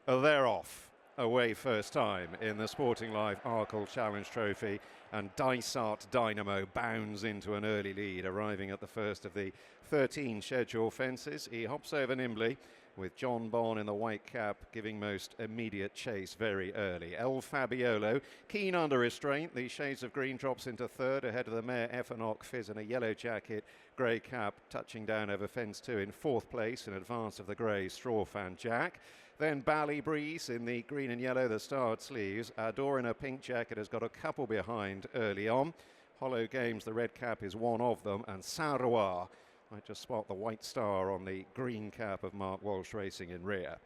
They're off. Away first time in the Sporting Life Arkle Challenge Trophy, and Dysart Dynamo bounds into an early lead, arriving at the first of the 13 schedule fences. He hops over nimbly, with Jonbon in the white cap giving most immediate chase very early. Fabiolo, keen under restraint, the shades of green drops into third ahead of the mare Aidan Fizz in a yellow jacket, grey cap, touching down over fence 2 in fourth place in advance of the grey straw fan Jack. Then Bally Breeze in the green and yellow, the starred sleeves. Adore in a pink jacket has got a couple behind early on. Hollow Games, the red cap, is one of them, and Saint-Roir might just spot the white star on the green cap of Mark Walsh Racing in rear.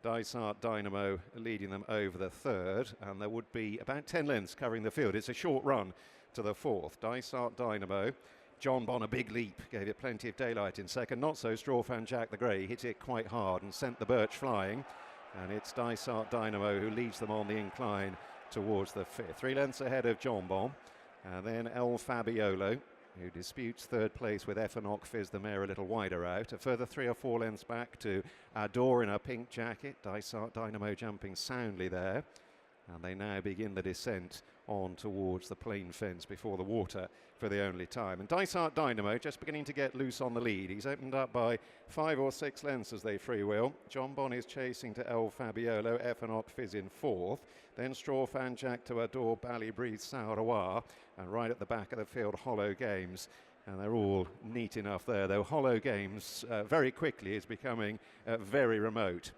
Dysart Dynamo leading them over the third, and there would be about 10 lengths covering the field. It's a short run to the fourth. Dysart Dynamo, Jonbon a big leap, gave it plenty of daylight in second. Not so Strawfan Jack the Grey, hit it quite hard and sent the birch flying. And it's Dysart Dynamo who leads them on the incline towards the fifth. 3 lengths ahead of Jonbon. And then Fabiolo, who disputes third place with Aidan Fizz, the mare, a little wider out. A further 3 or 4 lengths back to Adore in a pink jacket. Dysart Dynamo jumping soundly there. And they now begin the descent on towards the plain fence before the water for the only time. And Dysart Dynamo just beginning to get loose on the lead. He's opened up by 5 or 6 lengths as they freewheel. Jonbon is chasing to Fabiolo, Aidan Fizz in fourth. Then Strawfan Jack to Adore, Bally Breeze, Saint-Roir. And right at the back of the field, Hollow Games. And they're all neat enough there, though Hollow Games very quickly is becoming very remote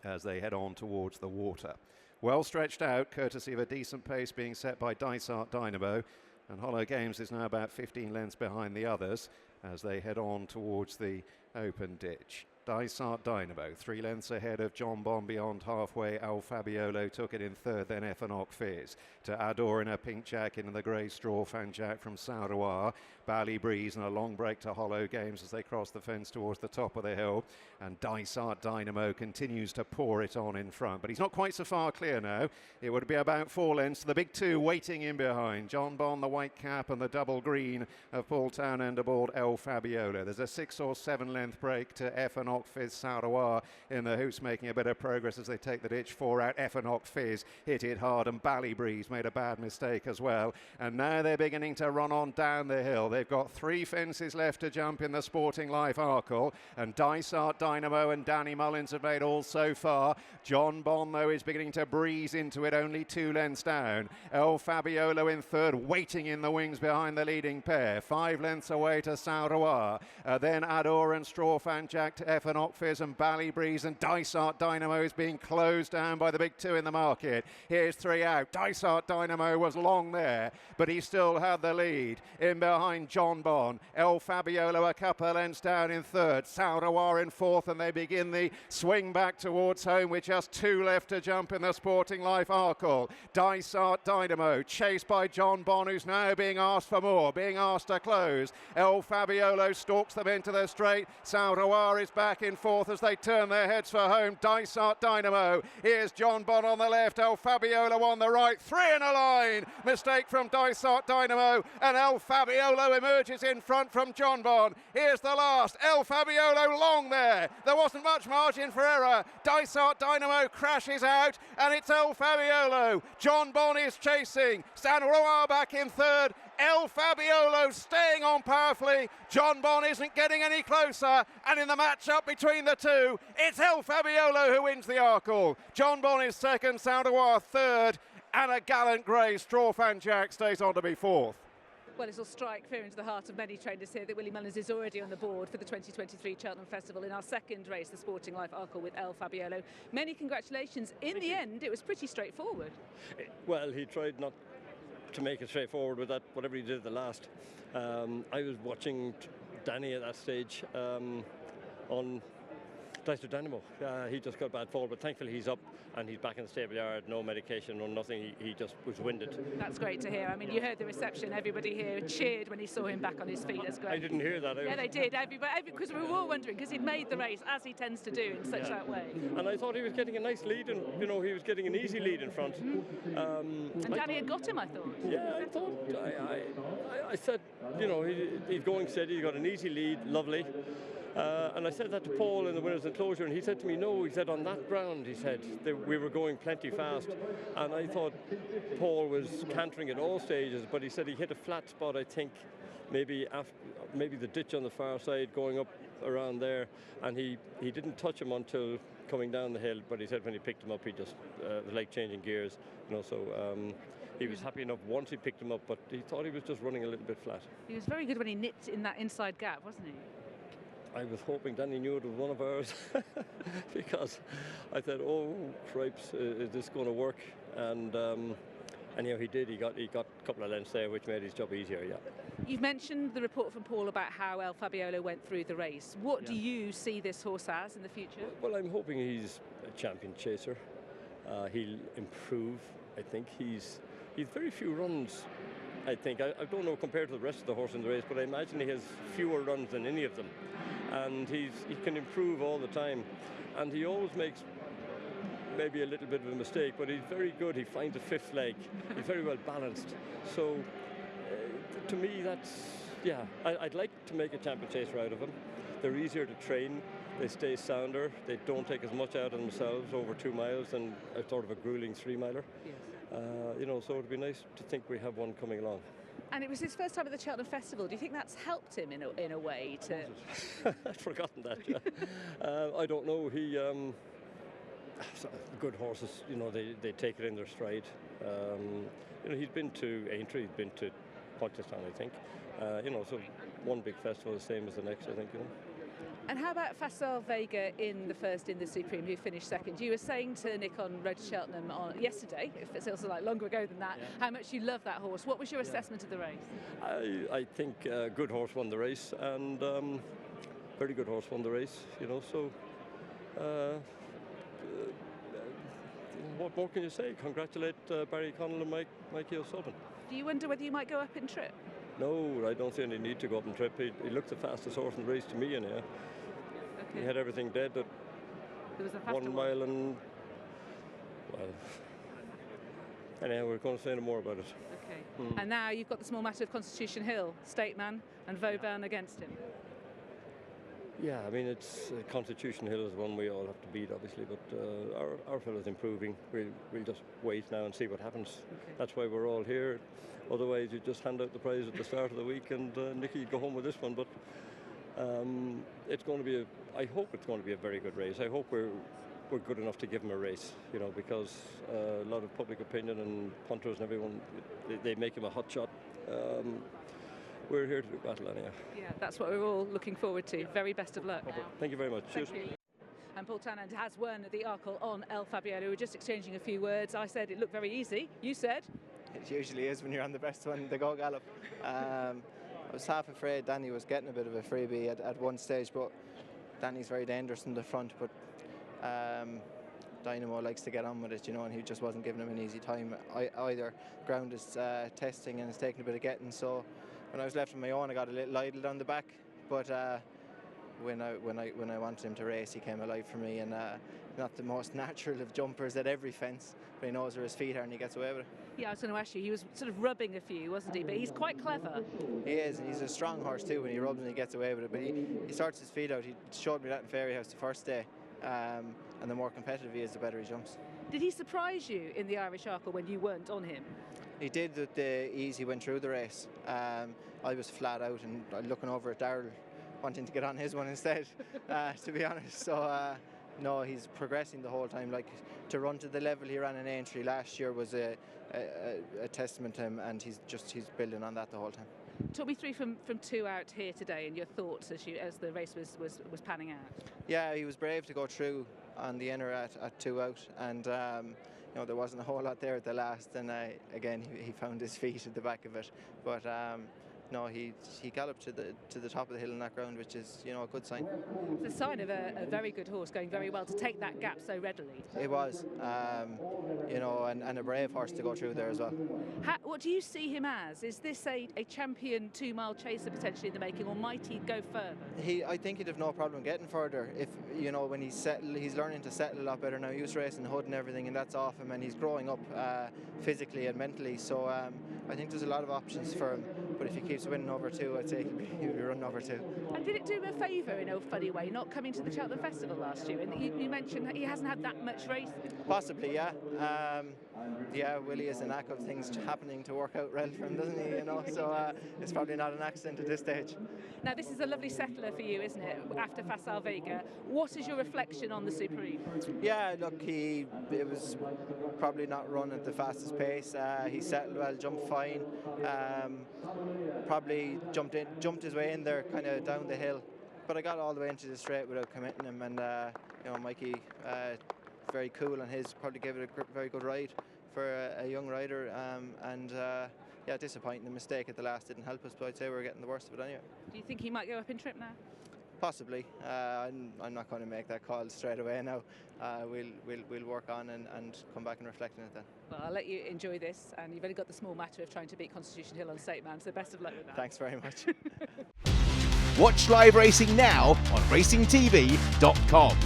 as they head on towards the water. Well stretched out, courtesy of a decent pace being set by Dysart Dynamo, and Hollow Games is now about 15 lengths behind the others as they head on towards the open ditch. Dysart Dynamo 3 lengths ahead of Jonbon beyond halfway. Fabiolo took it in third, then Aidan Fizz to Adore in a pink jacket and the grey straw fan Jack from Saint-Roir. Bally Breeze and a long break to Hollow Games as they cross the fence towards the top of the hill, and Dysart Dynamo continues to pour it on in front, but he's not quite so far clear now. It would be about 4 lengths. The big 2 waiting in behind. Jonbon, the white cap, and the double green of Paul Townend aboard Fabiolo. There's a 6 or 7 length break to Aidan Fizz. Saint-Roir in the hoops making a bit of progress as they take the ditch 4 out. Aidan Fizz hit it hard, and Bally Breeze made a bad mistake as well. And now they're beginning to run on down the hill. They've got 3 fences left to jump in the Sporting Life Arkle, and Dysart Dynamo and Danny Mullins have made all so far. Jonbon, though, is beginning to breeze into it, only 2 lengths down. Fabiolo in third, waiting in the wings behind the leading pair. 5 lengths away to Saint-Roir. Then Adore and Strawfan Jack to Aidan Fizz and Bally Breeze, and Dysart Dynamo is being closed down by the big 2 in the market. Here's 3 out. Dysart Dynamo was long there, but he still had the lead. In behind Jonbon, Fabiolo a couple of lengths down in third, Saint-Roir in fourth, and they begin the swing back towards home with just 2 left to jump in the Sporting Life Arkle. Dysart Dynamo chased by Jonbon, who's now being asked for more, being asked to close. Fabiolo stalks them into the straight. Saint-Roir is back in fourth as they turn their heads for home. Dysart Dynamo, here's Jonbon on the left, Fabiolo on the right, 3 in a line. Mistake from Dysart Dynamo, and Fabiolo emerges in front from Jonbon. Here's the last, Fabiolo long there. There wasn't much margin for error. Dysart Dynamo crashes out, and it's Fabiolo. Jonbon is chasing. Saint-Roir back in third. Fabiolo staying on powerfully. Jonbon isn't getting any closer, and in the match-up between the 2, it's Fabiolo who wins the Arkle. Jonbon is second, Saint-Roir third, and a gallant grey Strawfan Jack stays on to be fourth. Well, it'll strike fear into the heart of many trainers here that Willie Mullins is already on the board for the 2023 Cheltenham Festival in our second race, the Sporting Life Arkle with Fabiolo. Many congratulations. In the end, it was pretty straightforward. Well, he tried not to make it straightforward with that, whatever he did at the last. I was watching Danny at that stage on Dysart Dynamo. He just got a bad fall, but thankfully he's up and he's back in the stable yard, no medication, no nothing. He just was winded. That's great to hear. I mean, you heard the reception. Everybody here cheered when he saw him back on his feet. That's great. I didn't hear that. Yeah, they did. Because we were all wondering, because he'd made the race, as he tends to do, in such that way. And I thought he was getting a nice lead, and he was getting an easy lead in front. And Danny had got him, I thought. Yeah, I thought. I said, he's going steady. He got an easy lead, lovely. And I said that to Paul in the winners enclosure, and he said to me, no, he said, on that ground, he said, we were going plenty fast. And I thought Paul was cantering at all stages, but he said he hit a flat spot, I think, maybe the ditch on the far side going up around there, and he didn't touch him until coming down the hill, but he said when he picked him up, he just was like changing gears, so he was happy enough once he picked him up, but he thought he was just running a little bit flat. He was very good when he nipped in that inside gap, wasn't he? I was hoping Danny knew it was one of ours because I thought, oh, cripes, is this going to work? And yeah, he did. He got a couple of lengths there, which made his job easier, yeah. You've mentioned the report from Paul about how El Fabiolo went through the race. What do you see this horse as in the future? Well, I'm hoping he's a champion chaser. He'll improve, I think. He's very few runs, I think. I don't know compared to the rest of the horse in the race, but I imagine he has fewer runs than any of them. And he can improve all the time. And he always makes maybe a little bit of a mistake, but he's very good. He finds a fifth leg. He's very well balanced. So to me, I'd like to make a champion chaser out of him. They're easier to train. They stay sounder. They don't take as much out of themselves over 2 miles than a sort of a grueling 3-miler. Yes. So it'd be nice to think we have one coming along. And it was his first time at the Cheltenham Festival. Do you think that's helped him in a way to? I'd forgotten that. Yeah. I don't know. Good horses, they take it in their stride. He's been to Aintree, he's been to Closutton, I think. So one big festival is the same as the next, I think. And how about Facile Vega in the Supreme, who finished second? You were saying to Nick on Road to Cheltenham yesterday, if it feels like longer ago than that, how much you love that horse. What was your assessment of the race? I think a good horse won the race, and very good horse won the race, so what more can you say? Congratulate Barry Connell and Mikey O'Sullivan. Do you wonder whether you might go up in trip? No, I don't see any need to go up in trip. He looked the fastest horse in the race to me, anyhow. Okay. He had everything dead at there was a 1 mile and... Well... Anyhow, we're going to say no more about it. Okay. And now you've got the small matter of Constitution Hill, Stateman and Vauban against him. Yeah, I mean, it's Constitution Hill is one we all have to beat, obviously, but our fellow's improving. We'll just wait now and see what happens. Okay. That's why we're all here. Otherwise, you just hand out the prize at the start of the week and Nicky go home with this one. But it's going to be I hope it's going to be a very good race. I hope we're good enough to give him a race, because a lot of public opinion and punters and everyone, they make him a hot shot. We're here to do battle anyhow. Yeah, that's what we're all looking forward to. Very best of luck. Thank you very much. Cheers. And Paul Townend has won the Arkle on El Fabiolo. We're just exchanging a few words. I said it looked very easy. You said? It usually is when you're on the best one, the go gallop. I was half afraid Danny was getting a bit of a freebie at one stage, but Danny's very dangerous in the front. But Dynamo likes to get on with it, and he just wasn't giving him an easy time either. Ground is testing and it's taking a bit of getting, so when I was left on my own, I got a little idled on the back, but when I wanted him to race, he came alive for me, and not the most natural of jumpers at every fence, but he knows where his feet are and he gets away with it. Yeah, I was going to ask you, he was sort of rubbing a few, wasn't he? But he's quite clever. He is, and he's a strong horse too. When he rubs and he gets away with it, but he starts his feet out. He showed me that in Fairy House the first day, and the more competitive he is, the better he jumps. Did he surprise you in the Irish Arkle when you weren't on him? He did at the ease he went through the race. I was flat out and looking over at Darryl, wanting to get on his one instead, to be honest. So no, he's progressing the whole time. Like, to run to the level he ran in Aintree last year was a testament to him, and he's building on that the whole time. Talk me through from 2 out here today and your thoughts as the race was panning out. Yeah, he was brave to go through on the inner at 2 out, and there wasn't a whole lot there at the last, and again he found his feet at the back of it, but no, he galloped to the top of the hill in that ground, which is a good sign. It's a sign of a very good horse going very well to take that gap so readily. It was, and a brave horse to go through there as well. What do you see him as? Is this a champion 2-mile chaser potentially in the making, or might he go further? I think he'd have no problem getting further if when he's settled. He's learning to settle a lot better now. He was racing hood and everything, and that's off him, and he's growing up physically and mentally. So I think there's a lot of options for him. but if he keeps winning over 2, I'd say he'll be running over 2. And did it do him a favour in a funny way, not coming to the Cheltenham Festival last year? And you mentioned that he hasn't had that much racing. Possibly, yeah. Yeah, Willie has a knack of things happening to work out well for him, doesn't he? So it's probably not an accident at this stage. Now, this is a lovely settler for you, isn't it, after Facile Vega? What is your reflection on the Supreme? Yeah, look, it was probably not run at the fastest pace. He settled well, jumped fine. Probably jumped his way in there, kind of down the hill. But I got all the way into the straight without committing him, and Mikey, very cool on his, probably gave it a very good ride for a young rider, yeah, disappointing. The mistake at the last didn't help us, but I'd say we're getting the worst of it anyway. Do you think he might go up in trip now? Possibly. I'm not going to make that call straight away now. We'll work on and come back and reflect on it then. Well, I'll let you enjoy this, and you've only got the small matter of trying to beat Constitution Hill on State Man, so best of luck with that. Thanks very much. Watch live racing now on racingtv.com.